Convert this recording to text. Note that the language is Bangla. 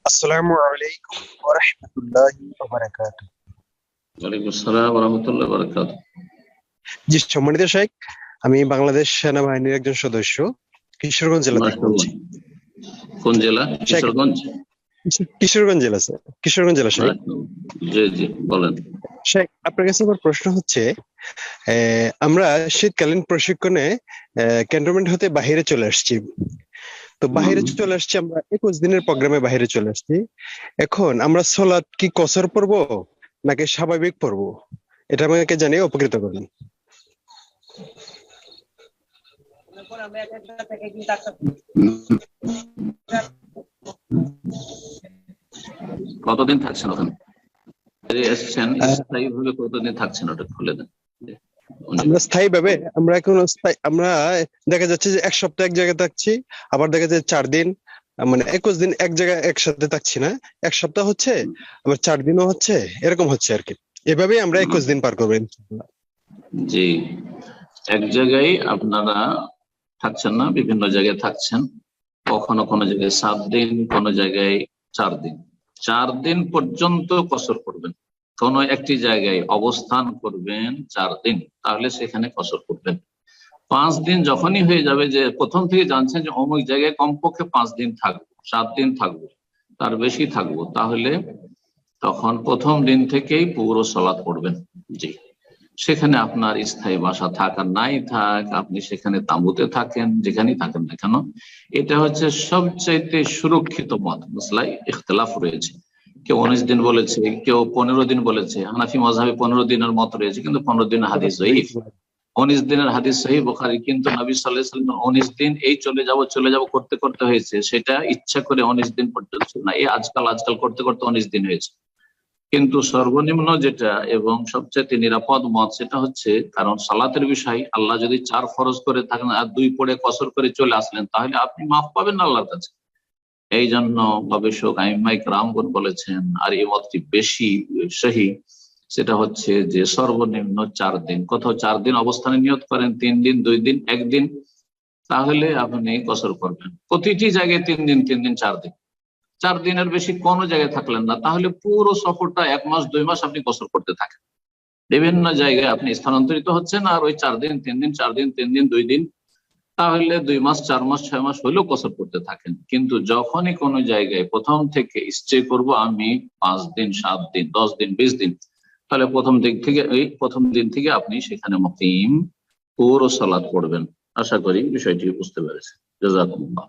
আসসালামু আলাইকুম ওয়া রাহমাতুল্লাহি ওয়া বারাকাতুহু। ওয়ালাইকুম আসসালাম ওয়া রাহমাতুল্লাহি ওয়া বারাকাতুহু। জি, সম্মানিত শেখ, আমি বাংলাদেশ সেনাবাহিনীর একজন সদস্য, কিশোরগঞ্জ জেলা থেকে বলছি। মাশাআল্লাহ। কোন জেলা? শেখ, কিশোরগঞ্জ। কিশোরগঞ্জ জেলা স্যার, কিশোরগঞ্জ জেলা শেখ। মাশাআল্লাহ। জি জি, বলেন। শেখ, আপনার কাছে আমার প্রশ্ন হচ্ছে, আমরা শীতকালীন প্রশিক্ষণে ক্যান্টনমেন্ট হতে বাহিরে চলে আসছি। তো বাহিরে চলে আসছি, আমরা 21 দিনের প্রোগ্রামে বাহিরে চলে আসছি। এখন আমরা সালাত কি কসর পড়বো নাকি স্বাভাবিক পড়বো, এটা আমাকে জানিয়ে উপকৃত করুন। কতদিন থাকছেন ওখানে? এসছেন স্থায়ীভাবে কতদিন থাকছেন, ওটা খুলে দেন। আমরা স্থায়ী ভাবে, আমরা এখন আমরা দেখা যাচ্ছে যে এক সপ্তাহ এক জায়গায় থাকছি, আবার দেখা যাচ্ছে 4 দিন, মানে 21 দিন এক জায়গায় একসাথে থাকছি না। এক সপ্তাহ হচ্ছে, আবার 4 দিনও হচ্ছে, এরকম হচ্ছে আর কি। এভাবেই আমরা 21 দিন পার করবো ইনশাআল্লাহ। জি, এক জায়গায় আপনারা থাকছেন না, বিভিন্ন জায়গায় থাকছেন। কখনো কোনো জায়গায় 7 দিন, কোনো জায়গায় 4 দিন। 4 দিন পর্যন্ত কসর করবেন। কোন একটি জায়গায় অবস্থান করবেন 4 দিন, তাহলে সেখানে কসর করবেন। 5 দিন যখনই হয়ে যাবে, যে প্রথম থেকে জানছেন যে অমুক জায়গায় কমপক্ষে 5 দিন থাকবো, 7 দিন থাকবো, তার বেশি থাকবো, তাহলে তখন প্রথম দিন থেকেই পুরো সালাত পড়বেন। জি, সেখানে আপনার স্থায়ী বাসা থাক আর নাই থাক, আপনি সেখানে তাঁবুতে থাকেন, যেখানেই থাকেন না কেন, এটা হচ্ছে সবচাইতে সুরক্ষিত মত। মসলায় ইখতিলাফ রয়েছে, কেউ 19 দিন বলেছে, কেউ 15 দিন বলেছে। হানাফি মাযহাবে 15 দিনের মত রয়েছে, কিন্তু 15 দিনের হাদিস জয়ীফ। 19 দিনের হাদিস সহিহ বুখারী, কিন্তু নবী সাল্লাল্লাহু আলাইহি ওয়াসাল্লাম 19 দিন এই চলে যাব করতে করতে হয়েছে, সেটা ইচ্ছা করে 19 দিন পর্যন্ত না, এই আজকাল করতে করতে 19 দিন হয়েছে। কিন্তু সর্বনিম্ন যেটা এবং সবচেয়ে নিরাপদ মত, সেটা হচ্ছে, কারণ সালাতের বিষয়, আল্লাহ যদি 4 ফরজ করে থাকেন আর 2 পড়ে কসর করে চলে আসলেন, তাহলে আপনি মাফ পাবেন না আল্লাহর কাছে। এই জন্য গবেষক আইম্মায়ে কেরামগণ বলেছেন, আর এই মতটি বেশি সহি, সেটা হচ্ছে যে সর্বনিম্ন 4 দিন। কোথাও 4 দিন অবস্থানে নিয়ত করেন, 3 দিন, 2 দিন, 1 দিন, তাহলে আপনি কসর করবেন। প্রতিটি জায়গায় 3 দিন, 3 দিন, 4 দিন। 4 দিনের বেশি কোনো জায়গায় থাকলেন না, তাহলে পুরো সফরটা 1 মাস 2 মাস আপনি কসর করতে থাকেন। বিভিন্ন জায়গায় আপনি স্থানান্তরিত হচ্ছেন, আর ওই 4 দিন, 3 দিন, 4 দিন, 3 দিন, 2 দিন, তাহলে 2 মাস, 4 মাস, 6 মাস হলেও কসর করতে থাকেন। কিন্তু যখনই কোনো জায়গায় প্রথম থেকে স্টে করব আমি 5 দিন, 7 দিন, 10 দিন, 20 দিন, তাহলে প্রথম দিন থেকে আপনি সেখানে মুকিম পুরো সালাত পড়বেন। আশা করি বিষয়টি বুঝতে পেরেছেন। জাযাকুমুল্লাহ।